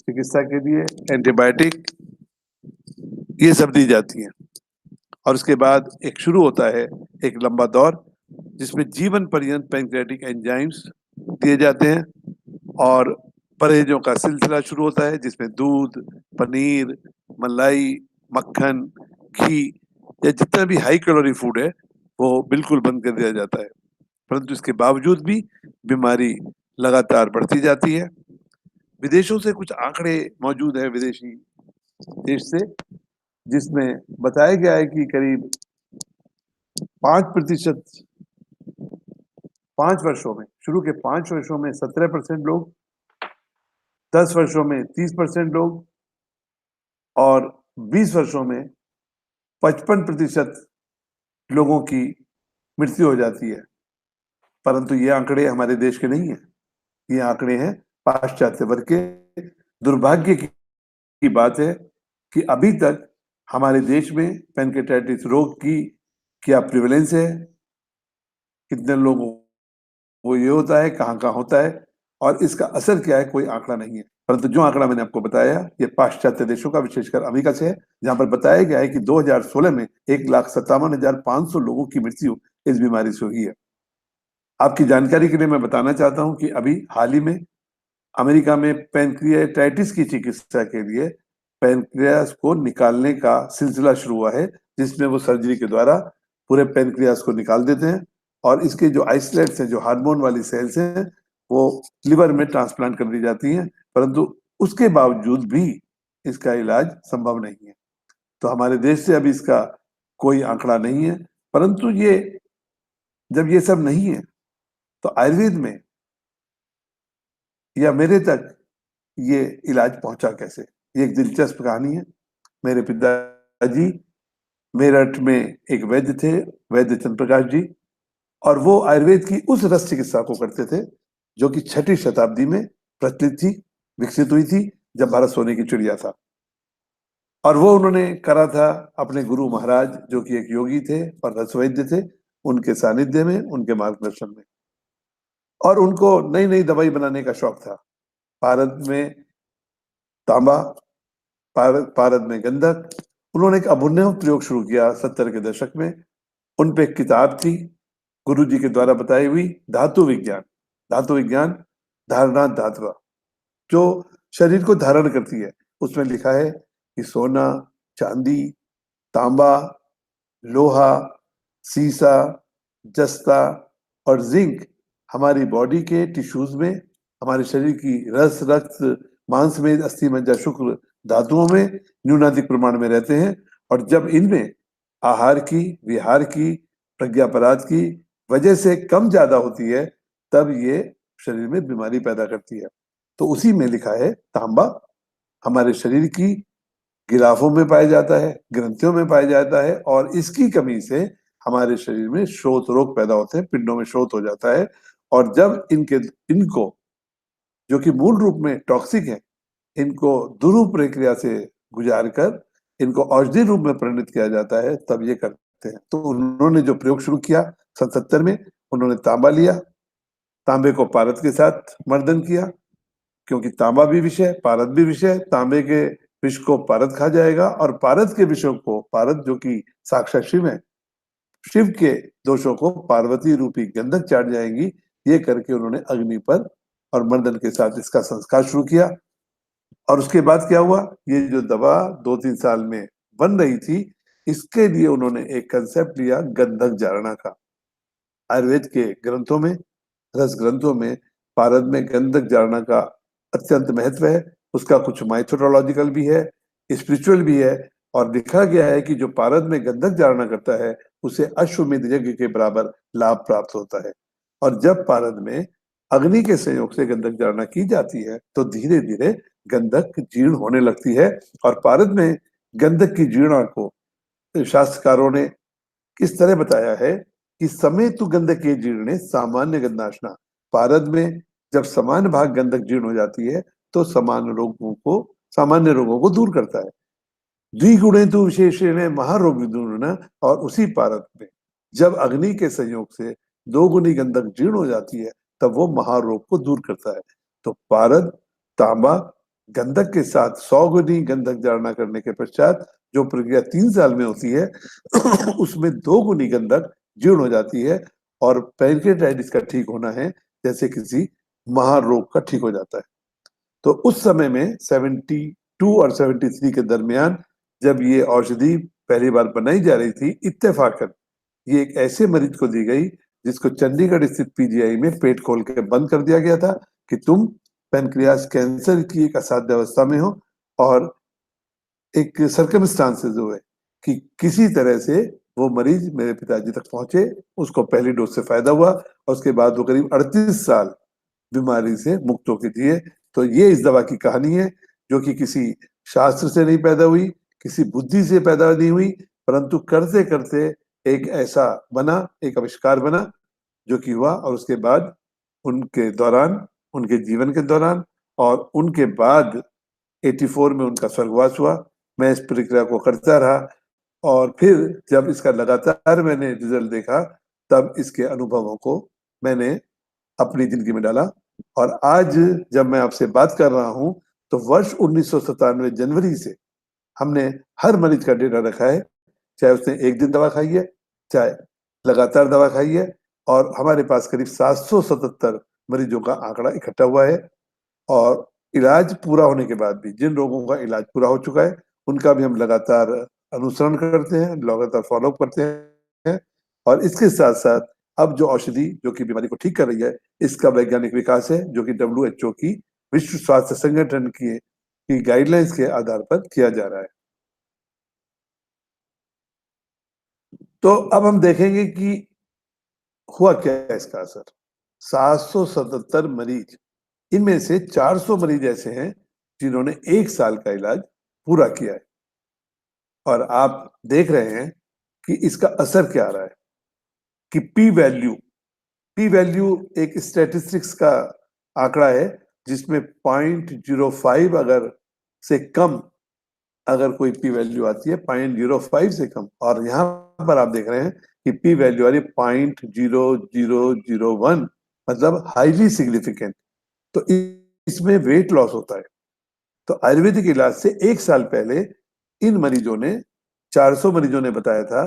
चिकित्सा के लिए एंटीबायोटिक ये सब दी जाती हैं। और उसके बाद एक शुरू होता है एक लंबा दौर जिसमें जीवन पर्यंत पैंक्रियाटिक एंजाइम्स दिए जाते हैं और परहेजों का सिलसिला शुरू होता है जिसमें दूध, पनीर, मलाई, मक्खन, घी या जितना भी हाई कैलोरी फूड है वो बिल्कुल बंद कर दिया जाता है। परंतु इसके बावजूद भी बीमारी लगातार बढ़ती जाती है। विदेशों से कुछ आंकड़े मौजूद है, विदेशी देश से, जिसमें बताया गया है कि करीब 5% 5 वर्षों में, शुरू के 5 वर्षों में 17% लोग, 10 वर्षों में 30% लोग और 20 वर्षों में 55% लोगों की मृत्यु हो जाती है। परंतु ये आंकड़े हमारे देश के नहीं है, ये आंकड़े हैं पाश्चात्य वर्ग के। दुर्भाग्य की बात है कि अभी तक हमारे देश में पैंक्रियाटाइटिस रोग की क्या प्रिवेलेंस है, कितने लोगों को ये होता है, कहाँ कहाँ होता है और इसका असर क्या है, कोई आंकड़ा नहीं है। परंतु जो आंकड़ा मैंने आपको बताया ये पाश्चात्य देशों का, विशेषकर अमेरिका से है, जहां पर बताया गया है कि 2016 में 1,57,500 लोगों की मृत्यु इस बीमारी से हुई है। आपकी जानकारी के लिए मैं बताना चाहता हूं कि अभी हाल ही में अमेरिका में पैंक्रियाटाइटिस की चिकित्सा के लिए पैंक्रियास को निकालने का सिलसिला शुरू हुआ है, जिसमें वो सर्जरी के द्वारा पूरे पैंक्रियास को निकाल देते हैं और इसके जो आइसोलेट्स हैं, जो हार्मोन वाली सेल्स हैं, वो लिवर में ट्रांसप्लांट कर दी जाती हैं। परंतु उसके बावजूद भी इसका इलाज संभव नहीं है। तो हमारे देश से अभी इसका कोई आंकड़ा नहीं है। परंतु ये जब ये सब नहीं है तो आयुर्वेद में या मेरे तक ये इलाज पहुंचा कैसे? ये एक दिलचस्प कहानी है। मेरे पिताजी मेरठ में एक वैद्य थे, वैद्य चंद्र प्रकाश जी, और वो आयुर्वेद की उस रस चिकित्सा को करते थे जो कि 6वीं शताब्दी में प्रचलित थी, विकसित हुई थी, जब भारत सोने की चिड़िया था। और वो उन्होंने करा था अपने गुरु महाराज, जो कि एक योगी थे और रसवैद्य थे, उनके सानिध्य में, उनके मार्गदर्शन में। और उनको नई नई दवाई बनाने का शौक था। भारत में तांबा, भारत में गंधक, उन्होंने एक अभिनव प्रयोग शुरू किया 70 के दशक में। उन पे एक किताब थी गुरु जी के द्वारा बताई हुई, धातु विज्ञान। धातु विज्ञान धारणा धातुआ, जो शरीर को धारण करती है। उसमें लिखा है कि सोना, चांदी, तांबा, लोहा, सीसा, जस्ता और जिंक हमारी बॉडी के टिश्यूज में, हमारे शरीर की रस, रक्त, मांस में, अस्थि, मज्जा, शुक्र धातुओं में न्यूनाधिक प्रमाण में रहते हैं। और जब इनमें आहार की, विहार की, प्रज्ञापराध की वजह से कम ज्यादा होती है, तब ये शरीर में बीमारी पैदा करती है। तो उसी में लिखा है तांबा हमारे शरीर की गिराफों में पाया जाता है, ग्रंथियों में पाया जाता है, और इसकी कमी से हमारे शरीर में शोथ रोग पैदा होते हैं, पिंडों में शोथ हो जाता है। और जब इनको जो कि मूल रूप में टॉक्सिक है, इनको दुरूह प्रक्रिया से गुजार कर इनको औषधि रूप में परिणत किया जाता है, तब ये करते हैं। तो उन्होंने जो प्रयोग शुरू किया 77 में, उन्होंने तांबा लिया, तांबे को पारद के साथ मर्दन किया, क्योंकि तांबा भी विष है, पारद भी विष है। तांबे के विष को पारद खा जाएगा और पारद के विषयों को, पारद जो कि साक्षात शिव है, शिव के दोषों को पार्वती रूपी गंधक चाट जाएंगी। ये करके उन्होंने अग्नि पर और मर्दन के साथ इसका संस्कार शुरू किया। और उसके बाद क्या हुआ, ये जो दवा 2-3 साल में बन रही थी, इसके लिए उन्होंने एक कंसेप्ट लिया गंधक जारणा का। आयुर्वेद के ग्रंथों में, रस ग्रंथों में पारद में गंधक जारणा का अत्यंत महत्व है। उसका कुछ माइथोलॉजिकल भी है, स्पिरिचुअल भी है। और लिखा गया है कि जो पारद में गंधक जारणा करता है उसे अश्वमेध यज्ञ के बराबर लाभ प्राप्त होता है। और जब पारद में अग्नि के संयोग से गंधक जारणा की जाती है तो धीरे धीरे गंधक जीर्ण होने लगती है। और पारद में गंधक की जीर्णा को शास्त्रकारों ने किस तरह बताया है कि समय तु गंधक के जीर्णे सामान्य गंधाशना। पारद में जब समान भाग गंधक जीर्ण हो जाती है तो सामान्य रोगों को दूर करता है। द्विगुणे तो विशेषण महारोग विदूर्ण। और उसी पारद में जब अग्नि के संयोग से 2 गुनी गंधक जीर्ण हो जाती है तब वो महारोग को दूर करता है। तो पारद, तांबा गंधक के साथ 100 गुनी गंधक धारणा करने के पश्चात जो प्रक्रिया 3 साल में होती है उसमें 2 गुनी गंधक जीर्ण हो जाती है और पैंक्रियाटाइटिस का ठीक होना है जैसे किसी महारोग का ठीक हो जाता है। तो उस समय में 72 और 73 के दरमियान जब ये औषधि पहली बार बनाई जा रही थी, इत्तेफाकन ये एक ऐसे मरीज को दी गई जिसको चंडीगढ़ स्थित पीजीआई में पेट खोल के बंद कर दिया गया था कि तुम पेनक्रियास कैंसर की एक असाध्य अवस्था में हो और एक सर्कमस्टांसेस हुए कि किसी तरह से वो मरीज मेरे पिताजी तक पहुंचे, उसको पहली डोज से फायदा हुआ और उसके बाद वो करीब 38 साल बीमारी से मुक्त होकर जिए। तो ये इस दवा की कहानी है जो कि किसी शास्त्र से नहीं पैदा हुई, किसी बुद्धि से पैदा नहीं हुई, परंतु करते करते एक ऐसा बना, एक आविष्कार बना जो कि हुआ और उसके बाद उनके दौरान, उनके जीवन के दौरान और उनके बाद 84 में उनका स्वर्गवास हुआ। मैं इस प्रक्रिया को करता रहा और फिर जब इसका लगातार मैंने रिजल्ट देखा तब इसके अनुभवों को मैंने अपनी जिंदगी में डाला और आज जब मैं आपसे बात कर रहा हूं तो वर्ष 1997 जनवरी से हमने हर मरीज का डेटा रखा है, चाहे उसने एक दिन दवा खाई है, चाहे लगातार दवा खाई है और हमारे पास करीब 777 मरीजों का आंकड़ा इकट्ठा हुआ है और इलाज पूरा होने के बाद भी जिन लोगों का इलाज पूरा हो चुका है उनका भी हम लगातार अनुसरण करते हैं, लगातार फॉलोअप करते हैं और इसके साथ साथ अब जो औषधि जो कि बीमारी को ठीक कर रही है इसका वैज्ञानिक विकास है जो कि WHO की विश्व स्वास्थ्य संगठन की गाइडलाइंस के आधार पर किया जा रहा है। तो अब हम देखेंगे कि हुआ क्या है इसका असर। 777 मरीज, इनमें से 400 मरीज ऐसे हैं जिन्होंने 1 साल का इलाज पूरा किया है और आप देख रहे हैं कि इसका असर क्या आ रहा है कि पी वैल्यू एक स्टैटिस्टिक्स का आंकड़ा है जिसमें 0.05 अगर से कम अगर कोई पी वैल्यू आती है 0.05 से कम और यहाँ पर आप देख रहे हैं कि पी वैल्यू आ रही है 0.0001 मतलब हाईली सिग्निफिकेंट। तो इसमें वेट लॉस होता है। तो आयुर्वेदिक इलाज से 1 साल पहले इन मरीजों ने 400 मरीजों ने बताया था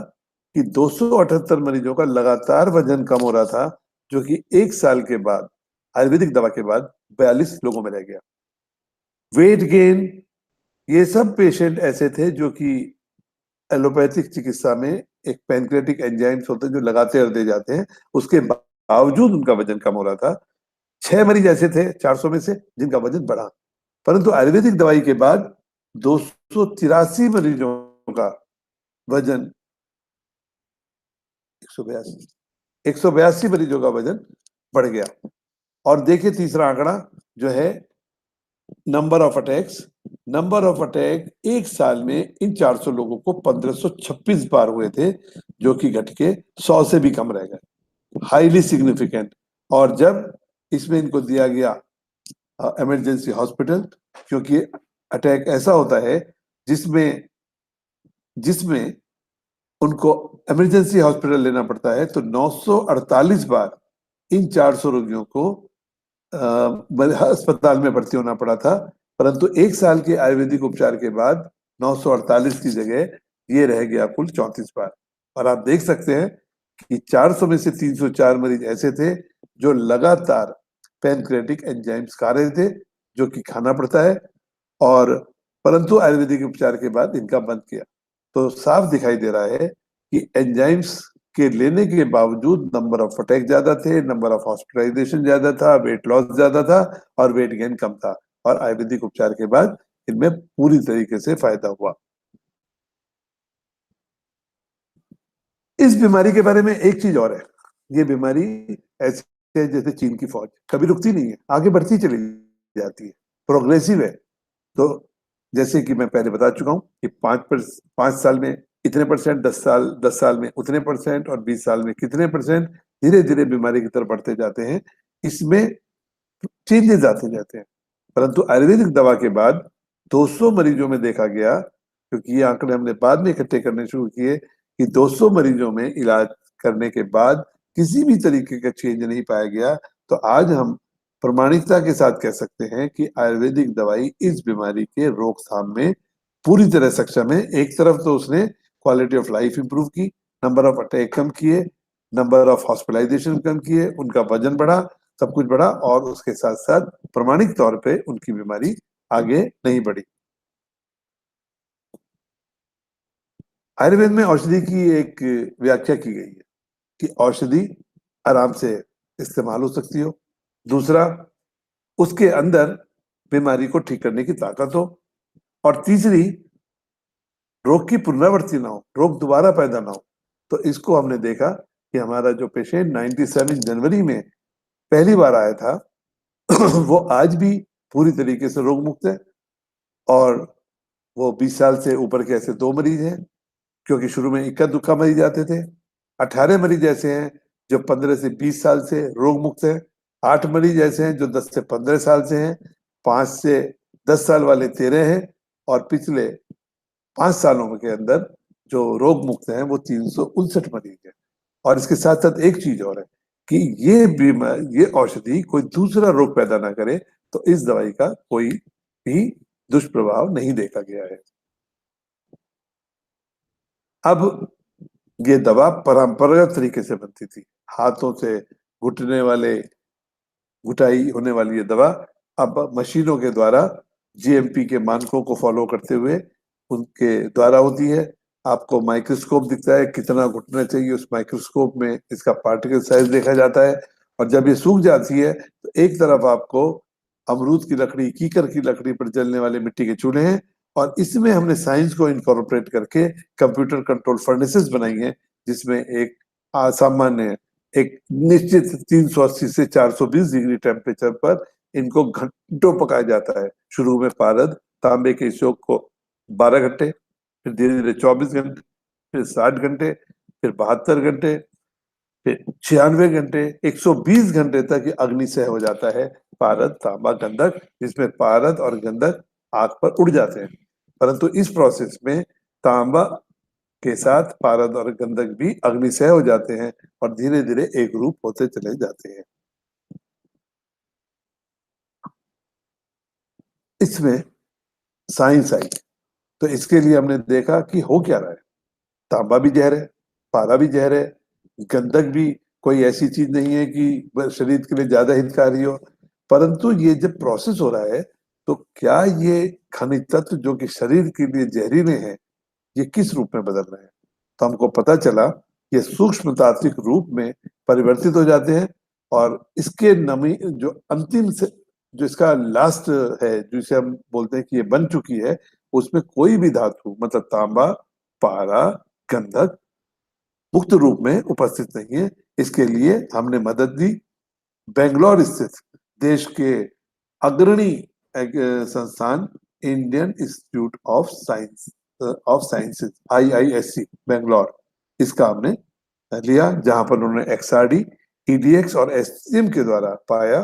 कि 278 मरीजों का लगातार वजन कम हो रहा था जो कि 1 साल के बाद आयुर्वेदिक दवा के बाद 42 लोगों में रह गया। वेट गेन, ये सब पेशेंट ऐसे थे जो कि एलोपैथिक चिकित्सा में एक पैनक्रियाटिक एंजाइम्स होते हैं जो लगाते और दे जाते हैं, उसके बावजूद उनका वजन कम हो रहा था। 6 मरीज ऐसे थे 400 में से जिनका वजन बढ़ा, परंतु आयुर्वेदिक दवाई के बाद 283 मरीजों का वजन 182 मरीजों का वजन बढ़ गया। और देखिए तीसरा आंकड़ा जो है नंबर ऑफ अटैक 1 साल में इन 400 लोगों को 1526 बार हुए थे जो कि घट के 100 से भी कम रह गए, हाईली सिग्निफिकेंट। और जब इसमें इनको दिया गया इमरजेंसी हॉस्पिटल, क्योंकि अटैक ऐसा होता है जिसमें जिसमें उनको इमरजेंसी हॉस्पिटल लेना पड़ता है, तो 948 बार इन 400 रोगियों को अस्पताल में भर्ती होना पड़ा था। परंतु 1 साल के आयुर्वेदिक उपचार के बाद 948 की जगह ये रह गया कुल 34 बार। और आप देख सकते हैं कि 400 में से 304 मरीज ऐसे थे जो लगातार पैनक्रियाटिक एंजाइम्स खा रहे थे जो कि खाना पड़ता है और परंतु आयुर्वेदिक उपचार के बाद इनका बंद किया। तो साफ दिखाई दे रहा है कि एंजाइम्स के लेने के बावजूद नंबर ऑफ अटैक ज्यादा थे, नंबर ऑफ हॉस्पिटलाइजेशन ज्यादा था, वेट लॉस ज्यादा था और वेट गेन कम था और आयुर्वेदिक उपचार के बाद इनमें पूरी तरीके से फायदा हुआ। इस बीमारी के बारे में एक चीज और है, ये बीमारी ऐसे है जैसे चीन की फौज, कभी रुकती नहीं है, आगे बढ़ती चली जाती है, प्रोग्रेसिव है। तो जैसे कि मैं पहले बता चुका हूं कि 5 साल में इतने परसेंट, 10 साल में उतने परसेंट और 20 साल में कितने परसेंट धीरे धीरे बीमारी की तरफ बढ़ते जाते हैं, इसमें चेंजेस आते जाते हैं। परंतु आयुर्वेदिक दवा के बाद 200 मरीजों में देखा गया, क्योंकि ये आंकड़े हमने बाद में इकट्ठे करने शुरू किए, कि 200 मरीजों में इलाज करने के बाद किसी भी तरीके का चेंज नहीं पाया गया। तो आज हम प्रमाणिकता के साथ कह सकते हैं कि आयुर्वेदिक दवाई इस बीमारी के रोकथाम में पूरी तरह सक्षम है। एक तरफ तो उसने क्वालिटी ऑफ लाइफ इंप्रूव की, नंबर ऑफ अटैक कम किए, नंबर ऑफ हॉस्पिटलाइजेशन कम किए, उनका वजन बढ़ा, सब कुछ बढ़ा, और उसके साथ साथ प्रमाणिक तौर पे उनकी बीमारी आगे नहीं बढ़ी। आयुर्वेद में औषधि की एक व्याख्या की गई है कि औषधि आराम से इस्तेमाल हो सकती हो, दूसरा उसके अंदर बीमारी को ठीक करने की ताकत हो, और तीसरी रोग की पुनरावृत्ति ना हो, रोग दोबारा पैदा ना हो। तो इसको हमने देखा कि हमारा जो पेशेंट 97 जनवरी में पहली बार आया था वो आज भी पूरी तरीके से रोग मुक्त है, और वो 20 साल से ऊपर के ऐसे 2 मरीज हैं, क्योंकि शुरू में इक्का दुक्का मरीज आते थे। 18 मरीज ऐसे हैं जो 15 से 20 साल से रोग मुक्त हैं, 8 मरीज ऐसे हैं जो 10 से 15 साल से हैं, 5 से 10 साल वाले 13 हैं, और पिछले 5 सालों के अंदर जो रोग मुक्त हैं वो 359 मरीज हैं। और इसके साथ साथ एक चीज और है कि ये औषधि कोई दूसरा रोग पैदा ना करे, तो इस दवाई का कोई भी दुष्प्रभाव नहीं देखा गया है। अब ये दवा परंपरागत तरीके से बनती थी, हाथों से घुटने वाले घुटाई होने वाली ये दवा अब मशीनों के द्वारा जीएमपी के मानकों को फॉलो करते हुए उनके द्वारा होती है। आपको माइक्रोस्कोप दिखता है, कितना घुटना चाहिए, उस माइक्रोस्कोप में इसका पार्टिकल साइज देखा जाता है, और जब ये सूख जाती है तो एक तरफ आपको अमरूद की लकड़ी, कीकर की लकड़ी पर जलने वाले मिट्टी के चूल्हे हैं, और इसमें हमने साइंस को इनकॉर्पोरेट करके कंप्यूटर कंट्रोल फर्नेसेस बनाई हैं, जिसमें एक सामान्य एक निश्चित 380 से 420 डिग्री टेम्परेचर पर इनको घंटों पकाया जाता है। शुरू में पारद तांबे के इस्योक को 12 घंटे, फिर धीरे धीरे 24 घंटे, फिर 60 घंटे, फिर 72 घंटे, फिर 96 घंटे, 120 घंटे तक ये अग्निशय हो जाता है पारद तांबा गंधक, जिसमें पारद और गंधक आग पर उड़ जाते हैं। परंतु इस प्रोसेस में तांबा के साथ पारद और गंधक भी अग्निशय हो जाते हैं और धीरे धीरे एक रूप होते चले जाते हैं। इसमें साइंस आई, तो इसके लिए हमने देखा कि हो क्या रहा है। तांबा भी जहर है, पारा भी जहर है, गंधक भी कोई ऐसी चीज नहीं है कि शरीर के लिए ज्यादा हितकारी हो, परंतु ये जब प्रोसेस हो रहा है तो क्या ये खनिज तत्व जो कि शरीर के लिए जहरीले हैं, ये किस रूप में बदल रहे हैं। तो हमको पता चला ये सूक्ष्म तात्विक रूप में परिवर्तित हो जाते हैं, और इसके नमी जो अंतिम से जो इसका लास्ट है, जिसे हम बोलते हैं कि ये बन चुकी है, उसमें कोई भी धातु मतलब तांबा, पारा, गंधक मुक्त रूप में उपस्थित नहीं है। इसके लिए हमने मदद दी बेंगलोर स्थित देश के अग्रणी संस्थान Indian institute of sciences IISC Bangalore, इसका हमने लिया, जहां पर उन्होंने XRD, EDX और SCM के द्वारा पाया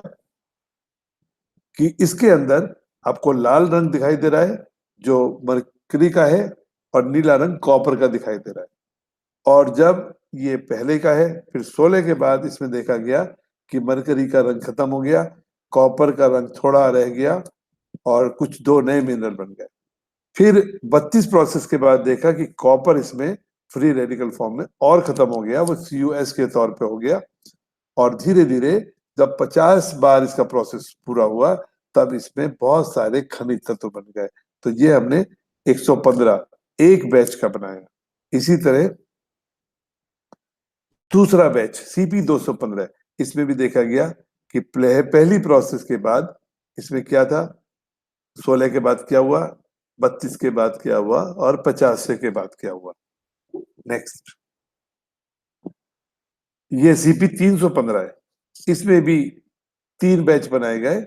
कि इसके अंदर आपको लाल रंग दिखाई दे रहा है जो मरकरी का है, और नीला रंग कॉपर का दिखाई दे रहा है। और जब ये पहले का है, फिर 16 के बाद इसमें देखा गया कि मरकरी का रंग खत्म हो गया, कॉपर का रंग थोड़ा रह गया, और कुछ 2 नए मिनरल बन गए। फिर 32 प्रोसेस के बाद देखा कि कॉपर इसमें फ्री रेडिकल फॉर्म में और खत्म हो गया, वो CuS के तौर पे हो गया, और धीरे धीरे जब 50 बार इसका प्रोसेस पूरा हुआ तब इसमें बहुत सारे खनिज तत्व बन गए। तो ये हमने 115 एक बैच का बनाया। इसी तरह दूसरा बैच CP215, इसमें भी देखा गया कि पहली प्रोसेस के बाद इसमें क्या था, 16 के बाद क्या हुआ, 32 के बाद क्या हुआ, और 50 के बाद क्या हुआ। नेक्स्ट, ये CP315 है, इसमें भी 3 बैच बनाए गए,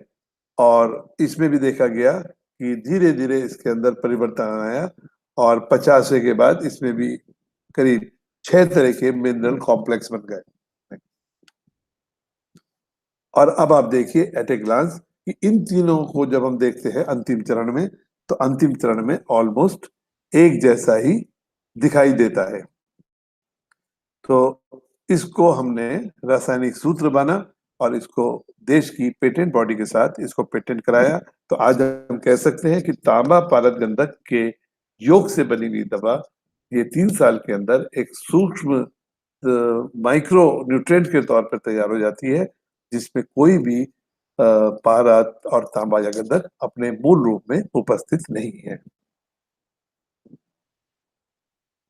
और इसमें भी देखा गया कि धीरे धीरे इसके अंदर परिवर्तन आया, और 50 के बाद इसमें भी करीब 6 तरह के मिनरल कॉम्प्लेक्स बन गए। और अब आप देखिए एट ए ग्लांस कि इन तीनों को जब हम देखते हैं अंतिम चरण में, तो अंतिम चरण में ऑलमोस्ट एक जैसा ही दिखाई देता है। तो इसको हमने रासायनिक सूत्र बना और इसको देश की पेटेंट बॉडी के साथ इसको पेटेंट कराया। तो आज हम कह सकते हैं कि तांबा पारद गंधक के योग से बनी हुई दवा ये 3 साल के अंदर एक सूक्ष्म माइक्रो न्यूट्रिएंट के तौर पर तैयार हो जाती है, जिसमें कोई भी पारा और तांबा या गंधक अपने मूल रूप में उपस्थित नहीं है।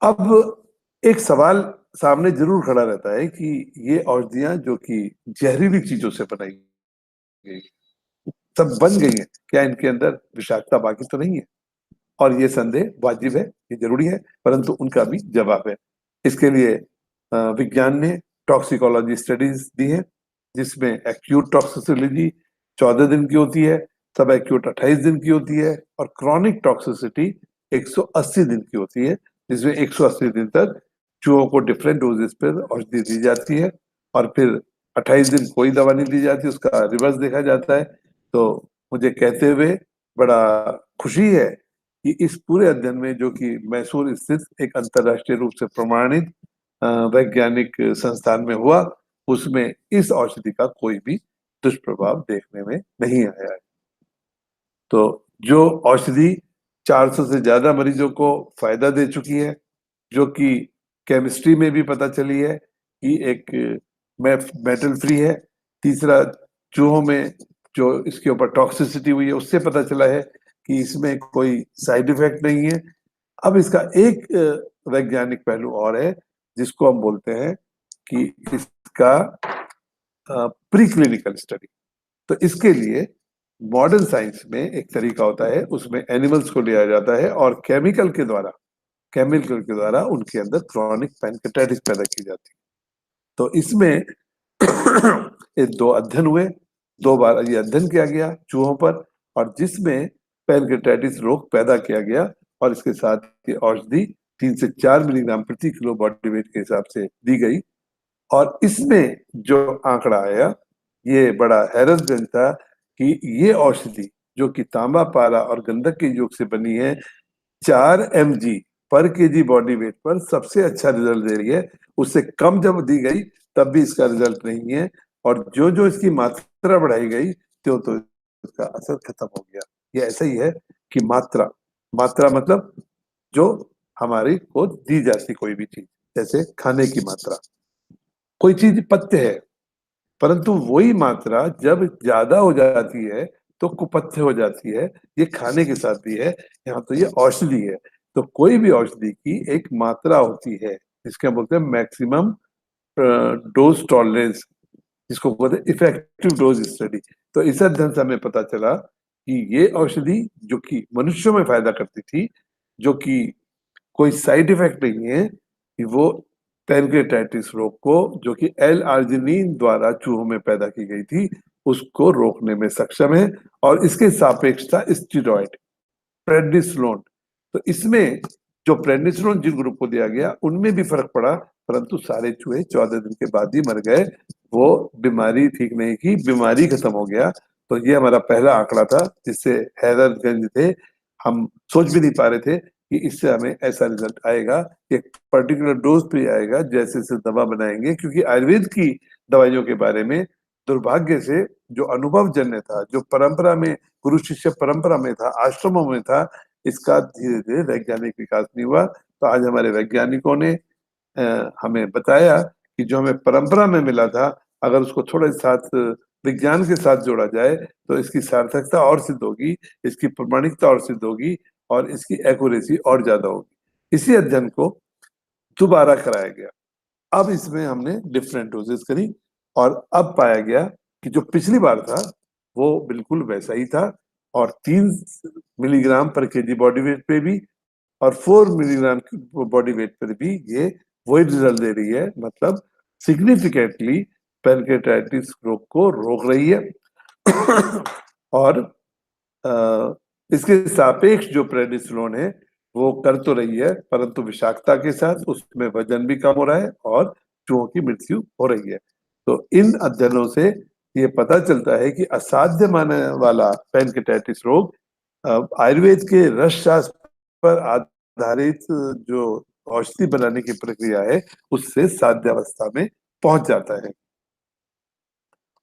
अब एक सवाल सामने जरूर खड़ा रहता है कि ये औषधियां जो कि जहरीली चीजों से बनाई गई सब बन गई हैं, क्या इनके अंदर विषाक्तता बाकी तो नहीं है? और ये संदेह वाजिब है, ये जरूरी है, परंतु उनका भी जवाब है। इसके लिए विज्ञान ने टॉक्सिकोलॉजी स्टडीज दी है, जिसमें एक्यूट टॉक्सिसिटी 14 दिन की होती है, सब एक्यूट 28 दिन की होती है, और क्रॉनिक टॉक्सिसिटी 180 दिन की होती है, जिसमें 180 दिन तक चूहों को डिफरेंट डोजेस पर औषधि दी जाती है, और फिर 28 दिन कोई दवा नहीं दी जाती, उसका रिवर्स देखा जाता है। तो मुझे कहते हुए बड़ा खुशी है कि इस पूरे अध्ययन में, जो कि मैसूर स्थित एक अंतरराष्ट्रीय रूप से प्रमाणित वैज्ञानिक संस्थान में हुआ, उसमें इस औषधि का कोई भी दुष्प्रभाव देखने में नहीं आया है। तो जो औषधि 400 से ज्यादा मरीजों को फायदा दे चुकी है, जो कि केमिस्ट्री में भी पता चली है कि एक मेटल फ्री है। तीसरा, चूहों में जो इसके ऊपर टॉक्सिसिटी हुई है उससे पता चला है कि इसमें कोई साइड इफेक्ट नहीं है। अब इसका एक वैज्ञानिक पहलू और है, जिसको हम बोलते हैं कि इसका प्री क्लिनिकल स्टडी। तो इसके लिए मॉडर्न साइंस में एक तरीका होता है, उसमें एनिमल्स को लिया जाता है और केमिकल के द्वारा उनके अंदर क्रॉनिक पैनक्रेटाइटिस पैदा की जाती है। तो इसमें ये 2 अध्ययन हुए, 2 बार ये अध्ययन किया गया चूहों पर, और जिसमें पैनक्रेटाइटिस रोग पैदा किया गया, और इसके साथ ये औषधि 3 से 4 मिलीग्राम प्रति किलो बॉडी वेट के हिसाब से दी गई। और इसमें जो आंकड़ा आया, ये बड़ा हैरतजनक था कि ये औषधि जो कि तांबा पारा और गंधक के योग से बनी है, 4 mg पर केजी बॉडी वेट पर सबसे अच्छा रिजल्ट दे रही है। उससे कम जब दी गई तब भी इसका रिजल्ट नहीं है, और जो जो इसकी मात्रा बढ़ाई गई तो इसका असर खत्म हो गया। ये ऐसा ही है कि मात्रा मात्रा मतलब जो हमारी को दी जाती कोई भी चीज, जैसे खाने की मात्रा, कोई चीज पथ्य है, परंतु वही मात्रा जब ज्यादा हो जाती है तो कुपथ्य हो जाती है। ये खाने के साथ भी है, यहाँ तो ये औषधि है। तो कोई भी औषधि की एक मात्रा होती है, जिसके हम बोलते हैं मैक्सिमम डोज टॉलरेंस, जिसको बोलते हैं इफेक्टिव डोज स्टडी। तो इस अध्ययन से हमें पता चला कि ये औषधि जो कि मनुष्यों में फायदा करती थी, जो कि कोई साइड इफेक्ट नहीं है, कि वो पैनक्रेटाइटिस रोग को, जो कि एल आर्जिनिन द्वारा चूहों में पैदा की गई थी, उसको रोकने में सक्षम है। और इसके सापेक्ष था स्टीरॉयड प्रेडनिसोलोन। तो इसमें जो प्रेडनिसोलोन जिन ग्रुप को दिया गया उनमें भी फर्क पड़ा, परंतु सारे चूहे 14 दिन के बाद ही मर गए। वो बीमारी ठीक नहीं की, बीमारी खत्म हो गया। तो ये हमारा पहला आंकड़ा था, जिससे हैरतगंज थे। हम सोच भी नहीं पा रहे थे कि इससे हमें ऐसा रिजल्ट आएगा, एक पर्टिकुलर डोज पे आएगा, जैसे से दवा बनाएंगे। क्योंकि आयुर्वेद की दवाइयों के बारे में दुर्भाग्य से जो अनुभव जन्य था, जो परंपरा में, गुरु शिष्य परंपरा में था, आश्रमों में था, इसका धीरे धीरे वैज्ञानिक विकास नहीं हुआ। तो आज हमारे वैज्ञानिकों ने हमें बताया कि जो हमें परंपरा में मिला था, अगर उसको थोड़े साथ विज्ञान के साथ जोड़ा जाए तो इसकी सार्थकता और सिद्ध होगी, इसकी प्रमाणिकता और सिद्ध होगी, और इसकी एक्यूरेसी और ज्यादा होगी। इसी अध्ययन को दोबारा कराया गया। अब इसमें हमने डिफरेंट डोजेस करी, और अब पाया गया कि जो पिछली बार था वो बिल्कुल वैसा ही था, और 3 मिलीग्राम पर केजी बॉडी वेट पे भी और 4 मिलीग्राम बॉडी वेट पर भी ये वही रिजल्ट दे रही है। मतलब सिग्निफिकेंटली पैनक्रेटाइटिस रोग को रोक रही है। और इसके सापेक्ष जो प्रेडिसोलोन है वो कर तो रही है, परंतु विषाक्तता के साथ उसमें वजन भी कम हो रहा है और चूहों की मृत्यु हो रही है। तो इन अध्ययनों से ये पता चलता है कि असाध्य मानने वाला पैनक्रेटाइटिस रोग आयुर्वेद के रस शास्त्र पर आधारित जो औषधि बनाने की प्रक्रिया है उससे साध्यावस्था में पहुंच जाता है।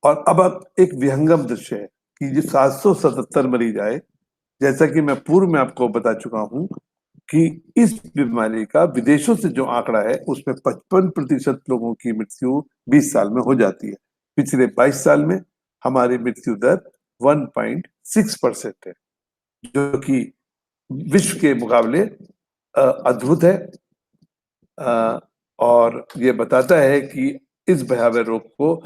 और अब एक विहंगम दृश्य है कि ये 777 मरीज आए, जैसा कि मैं पूर्व में आपको बता चुका हूं कि इस बीमारी का विदेशों से जो आंकड़ा है उसमें 55% लोगों की मृत्यु 20 साल में हो जाती है। पिछले 22 साल में हमारी मृत्यु दर 1.6% है, जो कि विश्व के मुकाबले अद्भुत है। और ये बताता है कि इस भयावह रोग को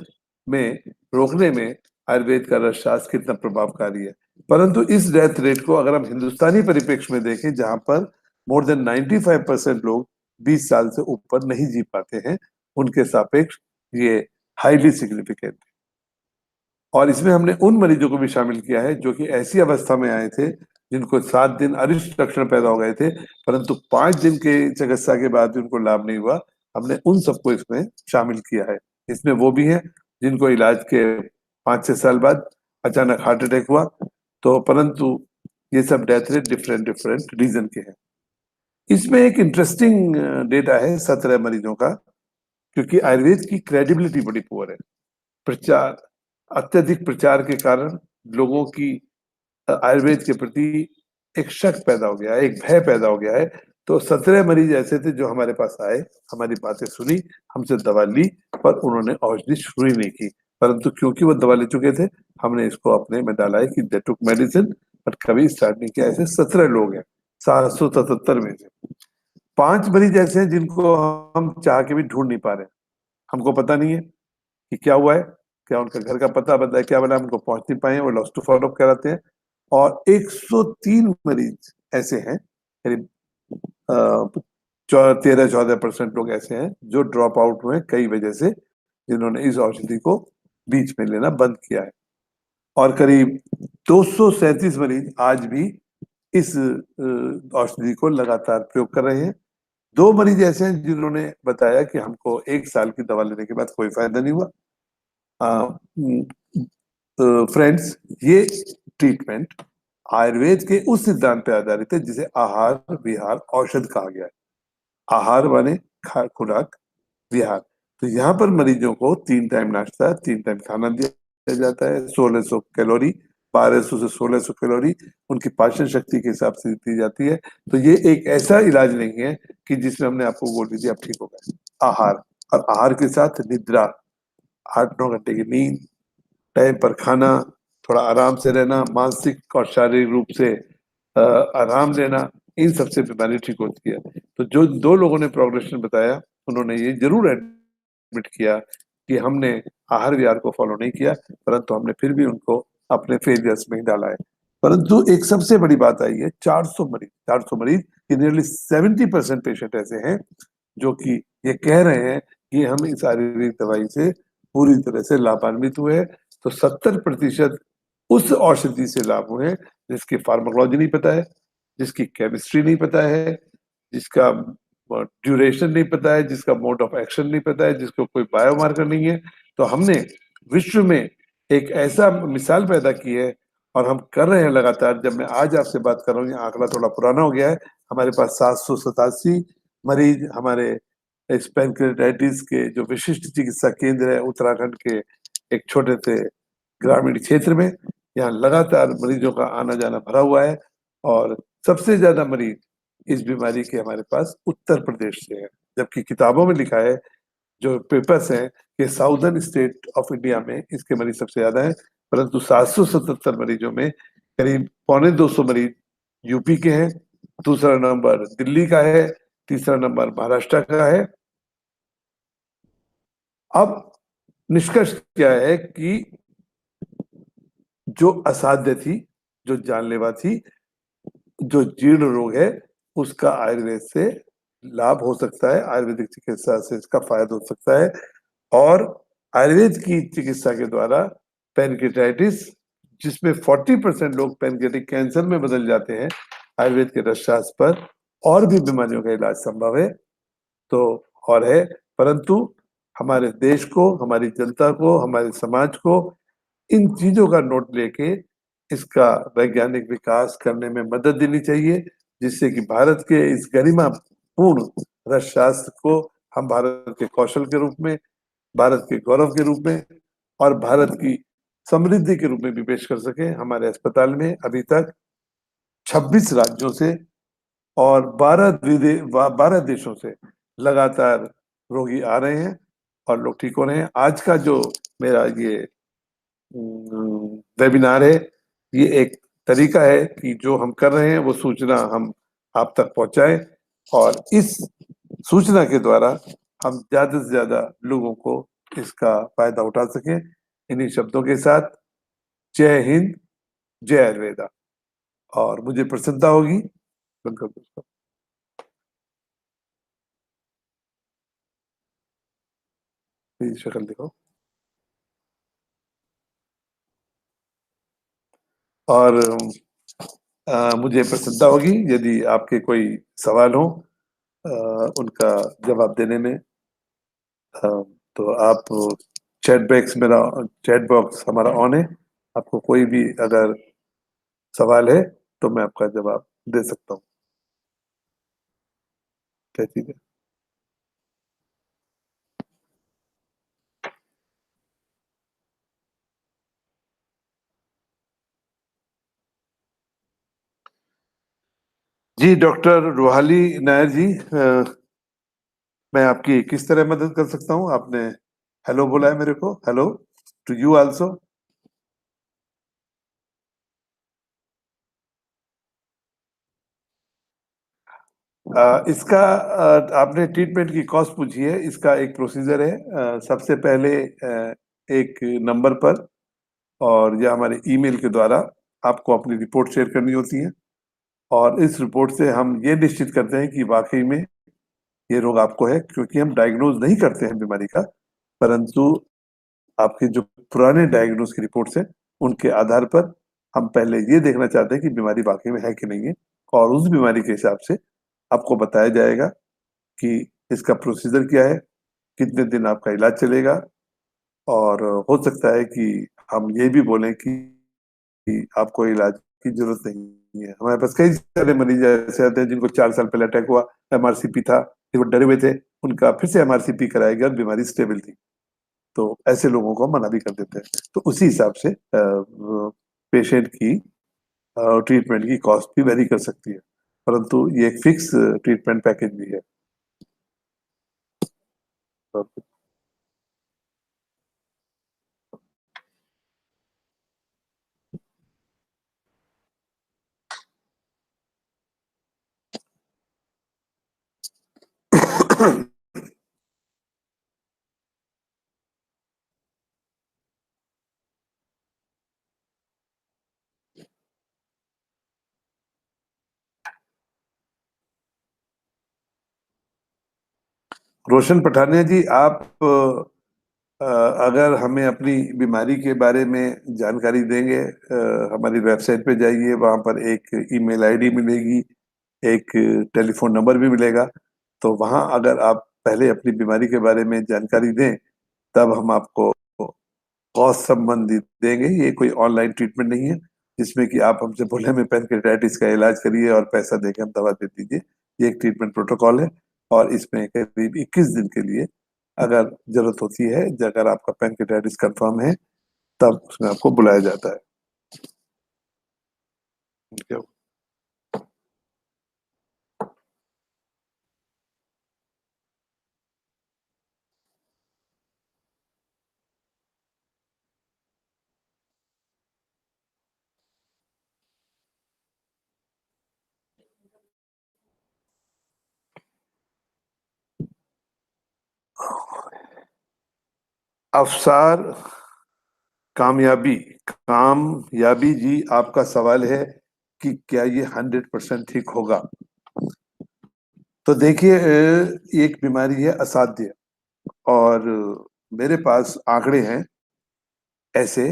में रोकने में आयुर्वेद का रसशास्त्र कितना प्रभावकारी है। परंतु इस डेथ रेट को अगर हम हिंदुस्तानी परिप्रेक्ष्य में देखें, जहां पर मोर देन 95% लोग 20 साल से ऊपर नहीं जी पाते हैं, उनके सापेक्ष ये हाईली सिग्निफिकेंट है। और इसमें हमने उन मरीजों को भी शामिल किया है जो कि ऐसी अवस्था में आए थे जिनको 7 दिन अरिष्ट लक्षण पैदा हो गए थे, परंतु 5 दिन के चिकित्सा के बाद भी उनको लाभ नहीं हुआ। हमने उन सबको इसमें शामिल किया है। इसमें वो भी हैं जिनको इलाज के 5-6 साल बाद अचानक हार्ट अटैक हुआ, तो परंतु ये सब death rate different different reason के हैं। इसमें एक इंटरेस्टिंग डेटा है 17 मरीजों का, क्योंकि आयुर्वेद की क्रेडिबिलिटी बड़ी पुअर है। प्रचार, अत्यधिक प्रचार के कारण लोगों की आयुर्वेद के प्रति एक शक पैदा हो गया है, एक भय पैदा हो गया है। तो 17 मरीज ऐसे थे जो हमारे पास आए, हमारी बातें सुनी, हमसे दवा ली, पर उन्होंने औषधि शुरू ही नहीं की। परंतु क्योंकि वो दवा ले चुके थे, हमने इसको अपने में डाला है कि दे टुक मेडिसिन बट कभी स्टार्ट नहीं किया। ऐसे 17 लोग हैं 777 में से। 5 मरीज ऐसे हैं जिनको हम चाह के भी ढूंढ नहीं पा रहे, हमको पता नहीं है कि क्या हुआ है, क्या उनका घर का पता बता है, क्या बना, हमको पहुंच नहीं पाए, वो लॉस्ट टू फॉलो कराते हैं। और 103 मरीज ऐसे हैं, करीब 13-14% लोग ऐसे हैं जो ड्रॉप आउट हुए कई वजह से, जिन्होंने इस औषधि को बीच में लेना बंद किया है। और करीब 237 मरीज आज भी इस औषधि को लगातार प्रयोग कर रहे हैं। 2 मरीज ऐसे हैं जिन्होंने बताया कि हमको 1 साल की दवा लेने के बाद कोई फायदा नहीं हुआ। फ्रेंड्स, ये ट्रीटमेंट आयुर्वेद के उस सिद्धांत पे आधारित है जिसे आहार विहार औषध कहा गया है। आहार माने खुराक, विहार। तो यहाँ पर मरीजों को 3 टाइम नाश्ता, 3 टाइम खाना दिया जाता है। 1600 कैलोरी, 1200 से 1600 कैलोरी उनकी पाचन शक्ति के हिसाब से दी जाती है। तो ये एक ऐसा इलाज नहीं है कि जिसमें हमने आपको बोल दी थी आप ठीक हो गए। आहार, और आहार के साथ निद्रा, 8-9 घंटे की नींद, टाइम पर खाना, थोड़ा आराम से रहना, मानसिक और शारीरिक रूप से आराम लेना, इन सबसे बीमारी ठीक होती है। तो जो 2 लोगों ने प्रोग्रेशन बताया, उन्होंने ये जरूर एडमिट किया कि हमने आहार विहार को फॉलो नहीं किया, परंतु हमने फिर भी उनको अपने फेलियर्स में ही डाला है। परंतु एक सबसे बड़ी बात आई है, 400 मरीज, ये नियरली 70% पेशेंट ऐसे हैं जो कि ये कह रहे हैं कि हम इस आयुर्वेदिक दवाई से पूरी तरह से लाभान्वित हुए। तो 70% उस औषधि से लाभ हुए जिसकी फार्माकोलॉजी नहीं पता है, जिसकी केमिस्ट्री नहीं पता है, जिसका ड्यूरेशन नहीं पता है, जिसका मोड ऑफ एक्शन नहीं पता है, जिसको कोई बायोमार्कर नहीं है। तो हमने विश्व में एक ऐसा मिसाल पैदा की है, और हम कर रहे हैं लगातार। जब मैं आज आपसे बात कर रहा हूँ, ये आंकड़ा थोड़ा पुराना हो गया है, हमारे पास 787 मरीज हमारे इस पैनक्रेटाइटिस के जो विशिष्ट चिकित्सा केंद्र है उत्तराखंड के एक छोटे से ग्रामीण क्षेत्र में, यहाँ लगातार मरीजों का आना जाना भरा हुआ है। और सबसे ज्यादा मरीज इस बीमारी के हमारे पास उत्तर प्रदेश से है, जबकि किताबों में लिखा है, जो पेपर्स हैं, कि साउदर्न स्टेट ऑफ इंडिया में इसके मरीज सबसे ज्यादा है। परंतु 777 मरीजों में करीब 250 मरीज यूपी के हैं, दूसरा नंबर दिल्ली का है, तीसरा नंबर महाराष्ट्र का है। अब निष्कर्ष क्या है कि जो असाध्य थी, जो जानलेवा थी, जो जीर्ण रोग है, उसका आयुर्वेद से लाभ हो सकता है, आयुर्वेदिक चिकित्सा से इसका फायदा हो सकता है। और आयुर्वेद की चिकित्सा के द्वारा पैनक्रेटाइटिस, जिसमें 40% लोग पैनक्रेटिक कैंसर में बदल जाते हैं, आयुर्वेद के रसशास्त्र पर और भी बीमारियों का इलाज संभव है। तो और है, परंतु हमारे देश को, हमारी जनता को, हमारे समाज को इन चीजों का नोट लेके इसका वैज्ञानिक विकास करने में मदद देनी चाहिए, जिससे कि भारत के इस गरिमापूर्ण रसशास्त्र को हम भारत के कौशल के रूप में, भारत के गौरव के रूप में और भारत की समृद्धि के रूप में भी पेश कर सके। हमारे अस्पताल में अभी तक 26 राज्यों से और 12 देशों से लगातार रोगी आ रहे हैं और लोग ठीक हो रहे हैं। आज का जो मेरा ये वेबिनार है, ये एक तरीका है कि जो हम कर रहे हैं वो सूचना हम आप तक पहुंचाएं और इस सूचना के द्वारा हम ज्यादा से ज्यादा लोगों को इसका फायदा उठा सकें। इन्हीं शब्दों के साथ जय हिंद, जय आयुर्वेदा। और मुझे प्रसन्नता होगी, बिल्कुल दोस्तों, मेरी शक्ल देखो। और मुझे प्रसन्नता होगी यदि आपके कोई सवाल हो उनका जवाब देने में। अ, तो आप चैट बॉक्स हमारा ऑन है। आपको कोई भी अगर सवाल है तो मैं आपका जवाब दे सकता हूँ। क्या चीज है? जी डॉक्टर रोहाली नायर जी, मैं आपकी किस तरह मदद कर सकता हूँ? आपने हेलो बोला है मेरे को। Hello to you also. इसका आपने ट्रीटमेंट की कॉस्ट पूछी है। इसका एक प्रोसीजर है। सबसे पहले एक नंबर पर और या हमारे ईमेल के द्वारा आपको अपनी रिपोर्ट शेयर करनी होती है और इस रिपोर्ट से हम ये निश्चित करते हैं कि वाकई में ये रोग आपको है, क्योंकि हम डायग्नोज नहीं करते हैं बीमारी का, परंतु आपके जो पुराने डायग्नोज की रिपोर्ट्स हैं उनके आधार पर हम पहले ये देखना चाहते हैं कि बीमारी वाकई में है कि नहीं है, और उस बीमारी के हिसाब से आपको बताया जाएगा कि इसका प्रोसीजर क्या है, कितने दिन आपका इलाज चलेगा। और हो सकता है कि हम ये भी बोलें कि आपको इलाज की जरूरत नहीं है। हमारे पास कई सारे मरीज ऐसे आते हैं जिनको 4 साल पहले अटैक हुआ, एमआरसीपी था, फिर वो डरे हुए थे, उनका फिर से एमआरसीपी कराया गया और बीमारी स्टेबल थी। तो ऐसे लोगों को हम मना भी कर देते हैं। तो उसी हिसाब से पेशेंट की ट्रीटमेंट की कॉस्ट भी वेरी कर सकती है, परंतु ये एक फिक्स ट्रीटमेंट पैकेज भी है। रोशन पठानिया जी, आप अगर हमें अपनी बीमारी के बारे में जानकारी देंगे, हमारी वेबसाइट पे जाइए, वहाँ पर एक ईमेल आईडी मिलेगी, एक टेलीफोन नंबर भी मिलेगा। तो वहाँ अगर आप पहले अपनी बीमारी के बारे में जानकारी दें, तब हम आपको कॉस्ट संबंधित देंगे। ये कोई ऑनलाइन ट्रीटमेंट नहीं है जिसमें कि आप हमसे बोले हमें पेनक्रेटाइटिस का इलाज करिए और पैसा देके हम दवा दे दीजिए। ये एक ट्रीटमेंट प्रोटोकॉल है और इसमें करीब 21 दिन के लिए अगर जरूरत होती है, अगर आपका पेनक्रेटाइटिस कंफर्म है, तब उसमें आपको बुलाया जाता है। अवसार कामयाबी, कामयाबी जी, आपका सवाल है कि क्या ये 100% ठीक होगा? तो देखिए, एक बीमारी है असाध्य, और मेरे पास आंकड़े हैं ऐसे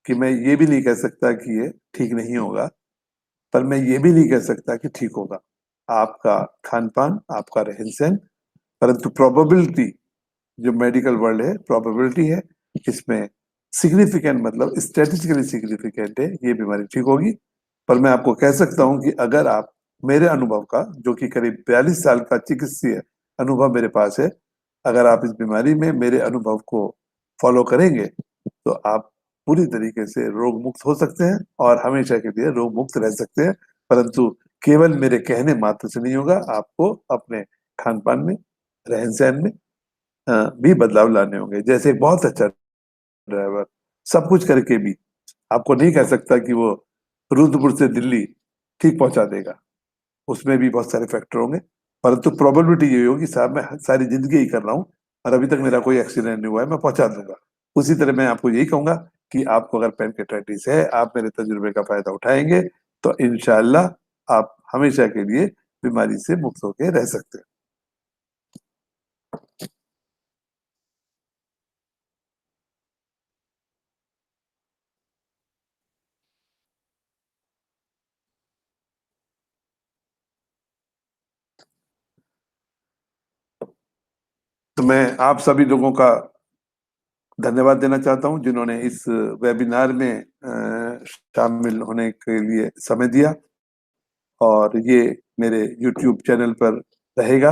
कि मैं ये भी नहीं कह सकता कि ये ठीक नहीं होगा, पर मैं ये भी नहीं कह सकता कि ठीक होगा। आपका खान पान, आपका रहन सहन, परंतु प्रोबेबिलिटी, जो मेडिकल वर्ल्ड है, प्रोबेबिलिटी है इसमें सिग्निफिकेंट, मतलब स्टैटिस्टिकली सिग्निफिकेंट है, ये बीमारी ठीक होगी। पर मैं आपको कह सकता हूं कि अगर आप मेरे अनुभव का, जो कि करीब 42 साल का चिकित्सीय अनुभव मेरे पास है, अगर आप इस बीमारी में मेरे अनुभव को फॉलो करेंगे तो आप पूरी तरीके से रोग मुक्त हो सकते हैं और हमेशा के लिए रोग मुक्त रह सकते हैं। परंतु केवल मेरे कहने मात्र से नहीं होगा, आपको अपने खान-पान में, रहन-सहन में भी बदलाव लाने होंगे। जैसे एक बहुत अच्छा ड्राइवर सब कुछ करके भी आपको नहीं कह सकता कि वो रुद्रपुर से दिल्ली ठीक पहुँचा देगा। उसमें भी बहुत सारे फैक्टर होंगे, परंतु प्रोबेबिलिटी यही होगी साहब मैं सारी ज़िंदगी यही कर रहा हूँ और अभी तक मेरा कोई एक्सीडेंट नहीं हुआ है, मैं पहुँचा दूँगा। उसी तरह मैं आपको यही कहूँगा कि आपको अगर पैनक्रेटाइटिस है, आप मेरे तजुर्बे का फ़ायदा उठाएँगे, तो इंशाअल्लाह आप हमेशा के लिए बीमारी से मुक्त होके रह सकते हैं। तो मैं आप सभी लोगों का धन्यवाद देना चाहता हूँ जिन्होंने इस वेबिनार में शामिल होने के लिए समय दिया और ये मेरे यूट्यूब चैनल पर रहेगा।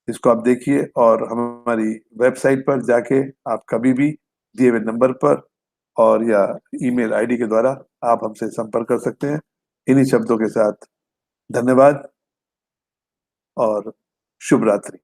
इसको आप देखिए और हमारी वेबसाइट पर जाके आप कभी भी दिए हुए नंबर पर और या ईमेल आईडी के द्वारा आप हमसे संपर्क कर सकते हैं। इन्हीं शब्दों के साथ धन्यवाद और शुभ रात्रि।